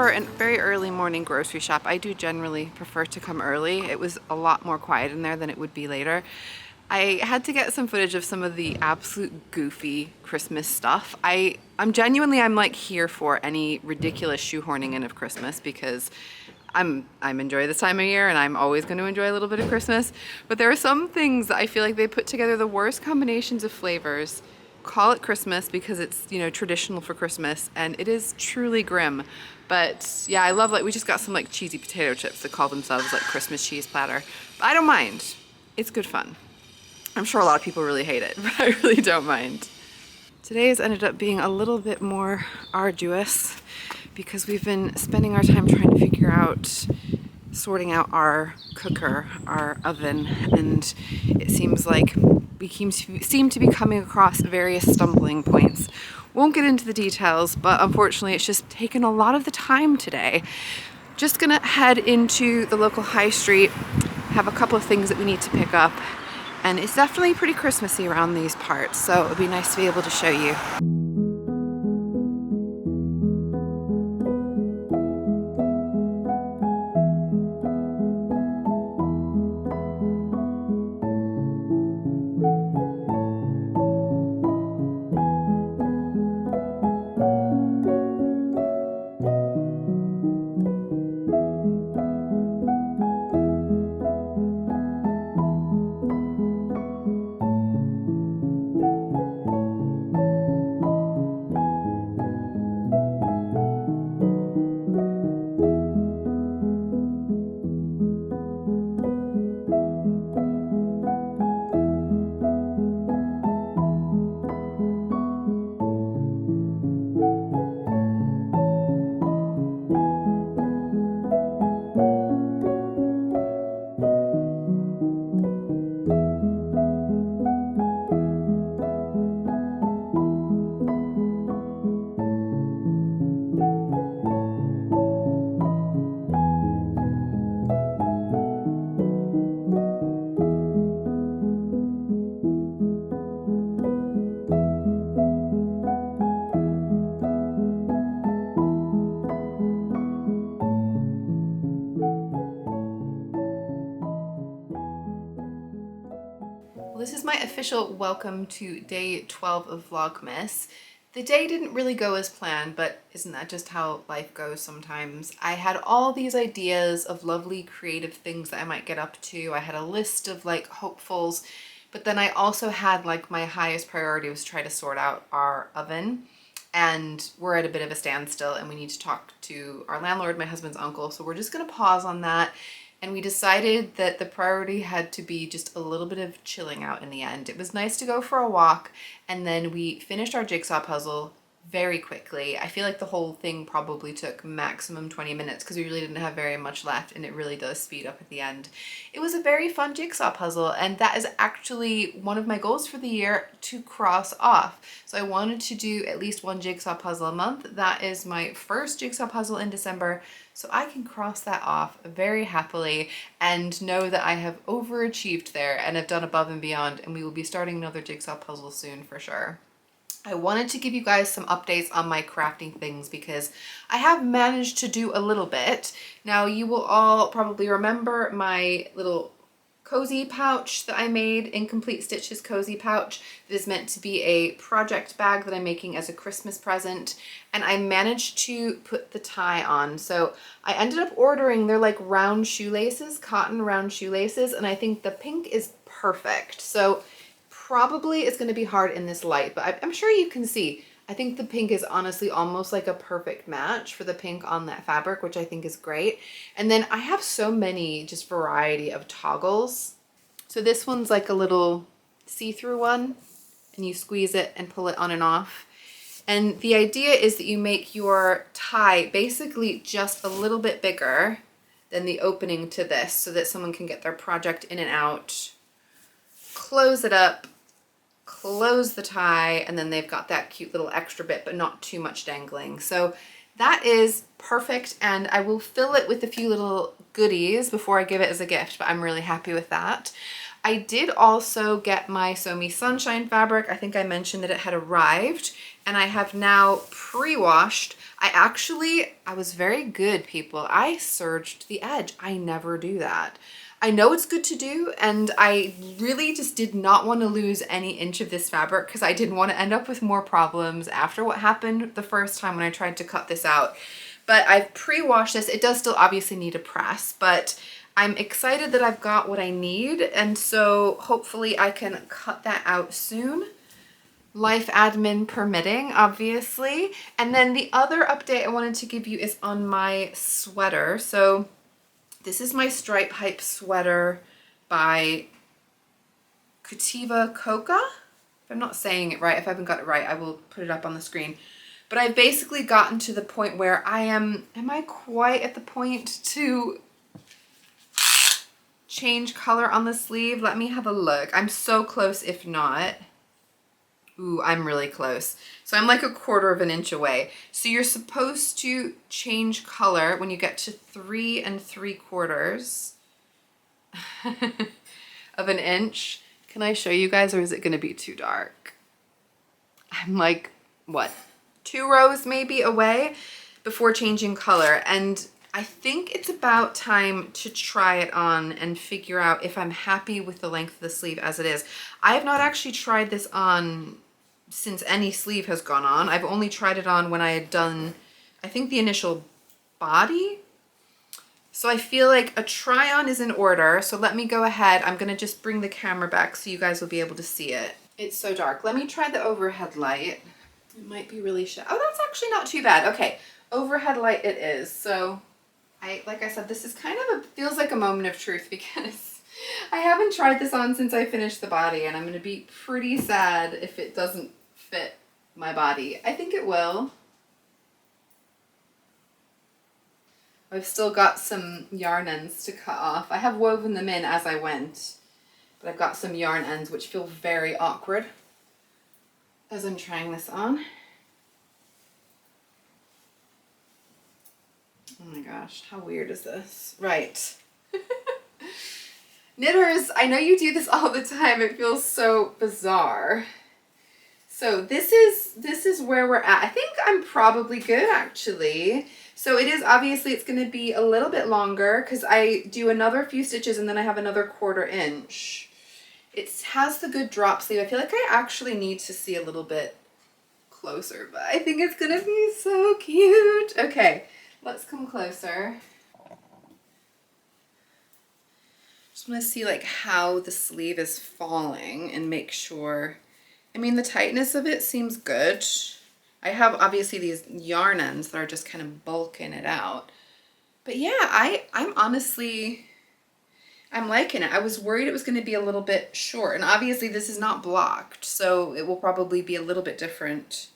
for a very early morning grocery shop, I do generally prefer to come early. It was a lot more quiet in there than it would be later. I had to get some footage of some of the absolute goofy Christmas stuff. I'm like here for any ridiculous shoehorning in of Christmas because I'm enjoy this time of year and I'm always going to enjoy a little bit of Christmas. But there are some things that I feel like they put together the worst combinations of flavors. Call it Christmas because it's, you know, traditional for Christmas, and it is truly grim. But yeah, I love, like, we just got some like cheesy potato chips that call themselves like Christmas cheese platter. But I don't mind. It's good fun. I'm sure a lot of people really hate it, but I really don't mind. Today has ended up being a little bit more arduous because we've been spending our time trying to figure out sorting out our cooker, our oven, and it seems like we seem to be coming across various stumbling points. Won't get into the details, but unfortunately it's just taken a lot of the time today. Just gonna head into the local high street, have a couple of things that we need to pick up, and it's definitely pretty Christmassy around these parts, so it would be nice to be able to show you. This is my official welcome to day 12 of Vlogmas. The day didn't really go as planned, but isn't that just how life goes sometimes? I had all these ideas of lovely creative things that I might get up to. I had a list of like hopefuls, but then I also had like my highest priority was to try to sort out our oven. And we're at a bit of a standstill and we need to talk to our landlord, my husband's uncle. So we're just gonna pause on that. And we decided that the priority had to be just a little bit of chilling out in the end. It was nice to go for a walk, and then we finished our jigsaw puzzle very quickly. I feel like the whole thing probably took maximum 20 minutes because we really didn't have very much left, and it really does speed up at the end. It was a very fun jigsaw puzzle, and that is actually one of my goals for the year to cross off. So I wanted to do at least one jigsaw puzzle a month. That is my first jigsaw puzzle in December, so I can cross that off very happily and know that I have overachieved there and have done above and beyond, and we will be starting another jigsaw puzzle soon for sure. I wanted to give you guys some updates on my crafting things because I have managed to do a little bit. Now you will all probably remember my little cozy pouch that I made, Incomplete Stitches cozy pouch, that is meant to be a project bag that I'm making as a Christmas present, and I managed to put the tie on. So I ended up ordering, they're like round shoelaces, cotton round shoelaces, and I think the pink is perfect. So probably it's going to be hard in this light, but I'm sure you can see. I think the pink is honestly almost like a perfect match for the pink on that fabric, which I think is great. And then I have so many just variety of toggles. So this one's like a little see-through one, and you squeeze it and pull it on and off. And the idea is that you make your tie basically just a little bit bigger than the opening to this so that someone can get their project in and out, close it up, close the tie, and then they've got that cute little extra bit, but not too much dangling. So that is perfect, and I will fill it with a few little goodies before I give it as a gift, but I'm really happy with that. I did also get my Sew Me Sunshine fabric. I think I mentioned that it had arrived, and I have now pre-washed. I was very good, people. I serged the edge. I never do that. I know it's good to do, and I really just did not want to lose any inch of this fabric because I didn't want to end up with more problems after what happened the first time when I tried to cut this out. But I've pre-washed this. It does still obviously need a press, but I'm excited that I've got what I need, and so hopefully I can cut that out soon. Life admin permitting, obviously. And then the other update I wanted to give you is on my sweater. So this is my stripe hype sweater by Kutiva Coca. If I'm not saying it right, if I haven't got it right, I will put it up on the screen. But I've basically gotten to the point where am I quite at the point to change color on the sleeve? Let me have a look. I'm so close if not. Ooh, I'm really close. So I'm like 1/4 of an inch away. So you're supposed to change color when you get to 3 3/4 of an inch. Can I show you guys, or is it gonna be too dark? I'm like, what, 2 rows maybe away before changing color. And I think it's about time to try it on and figure out if I'm happy with the length of the sleeve as it is. I have not actually tried this on since any sleeve has gone on. I've only tried it on when I had done, I think, the initial body. So I feel like a try on is in order. So let me go ahead. I'm gonna just bring the camera back so you guys will be able to see it. It's so dark. Let me try the overhead light. It might be really oh, that's actually not too bad. Okay, overhead light it is. So like I said, this is kind of feels like a moment of truth because I haven't tried this on since I finished the body, and I'm gonna be pretty sad if it doesn't fit my body. I think it will. I've still got some yarn ends to cut off. I have woven them in as I went, but I've got some yarn ends which feel very awkward as I'm trying this on. Oh my gosh, how weird is this? Right. Knitters, I know you do this all the time. It feels so bizarre. So this is where we're at. I think I'm probably good, actually. So it is, obviously it's going to be a little bit longer because I do another few stitches and then I have another 1/4 inch. It has the good drop sleeve. I feel like I actually need to see a little bit closer, but I think it's going to be so cute. Okay, let's come closer. Just want to see like how the sleeve is falling and make sure. I mean, the tightness of it seems good. I have obviously these yarn ends that are just kind of bulking it out. But yeah, I'm honestly, I'm liking it. I was worried it was going to be a little bit short, and obviously this is not blocked, so it will probably be a little bit different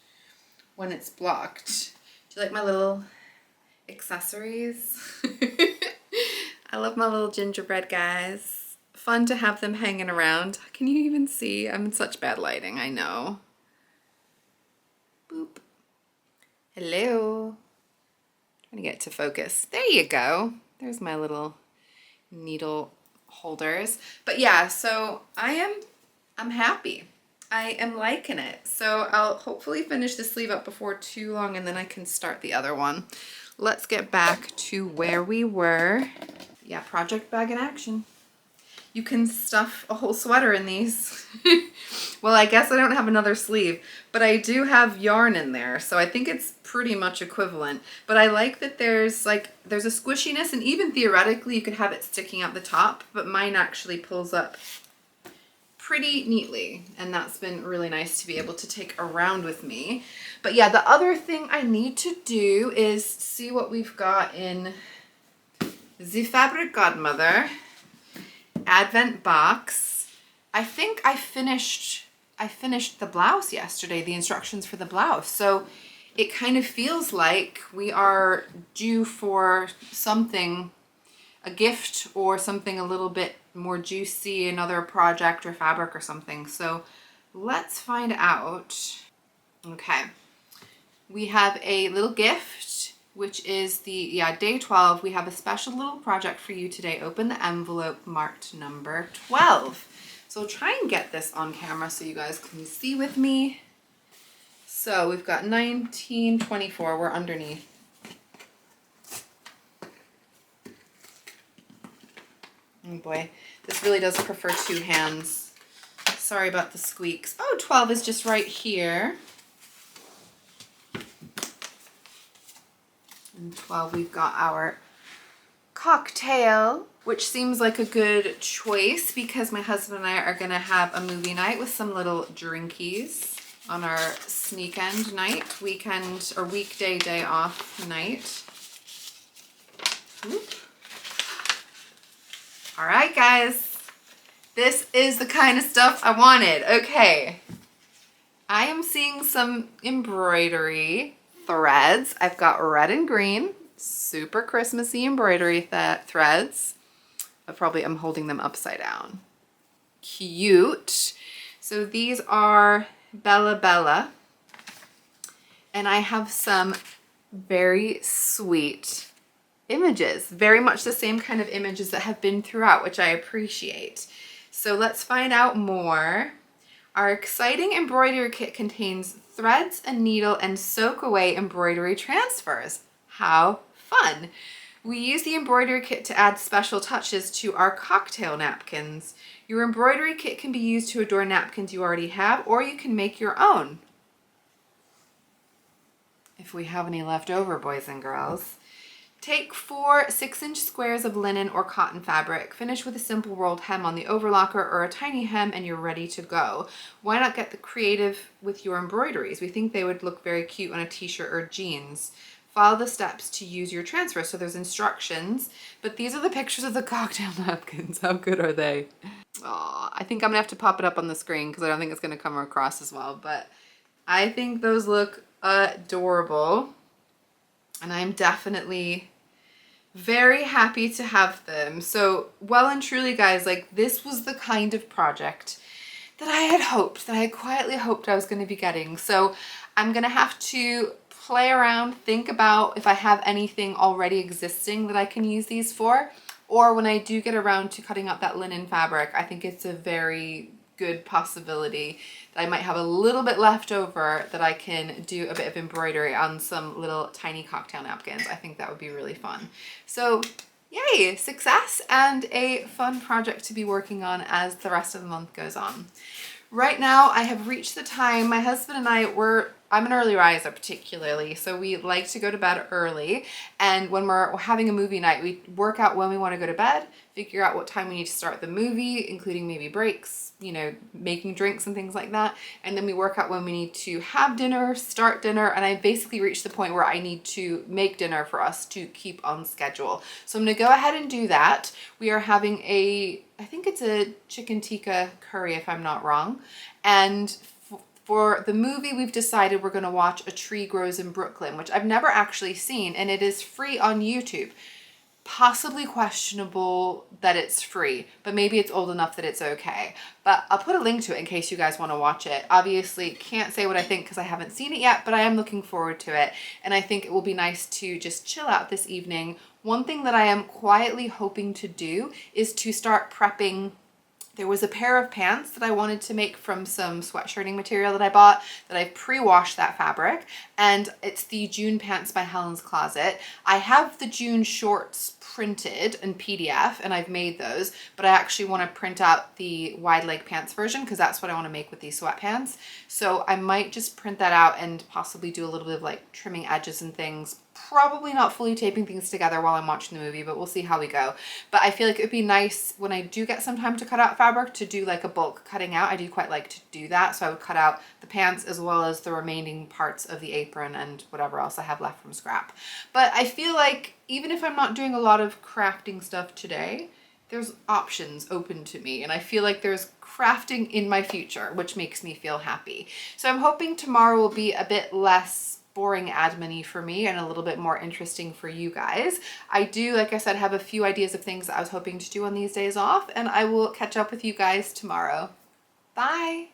when it's blocked. Do you like my little accessories? I love my little gingerbread guys. Fun to have them hanging around. Can you even see? I'm in such bad lighting, I know. Boop. Hello. Trying to get to focus. There you go. There's my little needle holders. But yeah, so I'm happy. I am liking it. So I'll hopefully finish the sleeve up before too long, and then I can start the other one. Let's get back to where we were. Yeah, project bag in action. You can stuff a whole sweater in these. Well, I guess I don't have another sleeve, but I do have yarn in there, so I think it's pretty much equivalent. But I like that there's a squishiness, and even theoretically you could have it sticking out the top, but mine actually pulls up pretty neatly, and that's been really nice to be able to take around with me. But yeah, the other thing I need to do is see what we've got in the Fabric Godmother Advent box. I think I finished the blouse yesterday, the instructions for the blouse. So it kind of feels like we are due for something, a gift or something a little bit more juicy, another project or fabric or something. So let's find out. Okay. We have a little gift, which is the, day 12. We have a special little project for you today. Open the envelope marked number 12. So I'll try and get this on camera so you guys can see with me. So we've got 1924, we're underneath. Oh boy, this really does prefer two hands. Sorry about the squeaks. Oh, 12 is just right here. And 12, we've got our cocktail, which seems like a good choice because my husband and I are gonna have a movie night with some little drinkies on our sneak-end night, weekend or weekday day off night. Oop. All right, guys, this is the kind of stuff I wanted. Okay, I am seeing some embroidery threads. I've got red and green, super Christmassy embroidery threads. I'm holding them upside down. Cute. So these are Bella Bella, and I have some very sweet images, very much the same kind of images that have been throughout, which I appreciate. So let's find out more. Our exciting embroidery kit contains threads, a needle, and soak away embroidery transfers. How fun! We use the embroidery kit to add special touches to our cocktail napkins. Your embroidery kit can be used to adorn napkins you already have, or you can make your own. If we have any left over, boys and girls. Take 4 6-inch squares of linen or cotton fabric. Finish with a simple rolled hem on the overlocker or a tiny hem and you're ready to go. Why not get creative with your embroideries? We think they would look very cute on a t-shirt or jeans. Follow the steps to use your transfer. So there's instructions, but these are the pictures of the cocktail napkins. How good are they? Oh, I think I'm gonna have to pop it up on the screen because I don't think it's gonna come across as well, but I think those look adorable. And I'm definitely very happy to have them. So well and truly, guys, like this was the kind of project that I had hoped, that I quietly hoped I was going to be getting. So I'm going to have to play around, think about if I have anything already existing that I can use these for, or when I do get around to cutting up that linen fabric, I think it's a very good possibility that I might have a little bit left over that I can do a bit of embroidery on some little tiny cocktail napkins. I think that would be really fun. So yay, success and a fun project to be working on as the rest of the month goes on. Right now I have reached the time, my husband and I'm an early riser particularly, so we like to go to bed early, and when we're having a movie night, we work out when we want to go to bed, figure out what time we need to start the movie, including maybe breaks, you know, making drinks and things like that, and then we work out when we need to have dinner, start dinner, and I basically reached the point where I need to make dinner for us to keep on schedule. So I'm going to go ahead and do that. We are having I think it's a chicken tikka curry if I'm not wrong, and for the movie, we've decided we're going to watch A Tree Grows in Brooklyn, which I've never actually seen, and it is free on YouTube. Possibly questionable that it's free, but maybe it's old enough that it's okay. But I'll put a link to it in case you guys want to watch it. Obviously, can't say what I think because I haven't seen it yet, but I am looking forward to it, and I think it will be nice to just chill out this evening. One thing that I am quietly hoping to do is to start prepping. There was a pair of pants that I wanted to make from some sweatshirting material that I bought that I've pre-washed that fabric, and it's the June pants by Helen's Closet. I have the June shorts printed in PDF and I've made those, but I actually want to print out the wide leg pants version because that's what I want to make with these sweatpants. So I might just print that out and possibly do a little bit of like trimming edges and things. Probably not fully taping things together while I'm watching the movie, but we'll see how we go. But I feel like it would be nice when I do get some time to cut out fabric to do like a bulk cutting out. I do quite like to do that. So I would cut out the pants as well as the remaining parts of the apron and whatever else I have left from scrap. But I feel like even if I'm not doing a lot of crafting stuff today, there's options open to me, and I feel like there's crafting in my future, which makes me feel happy. So I'm hoping tomorrow will be a bit less boring admin-y for me and a little bit more interesting for you guys. I do, like I said, have a few ideas of things that I was hoping to do on these days off, and I will catch up with you guys tomorrow. Bye!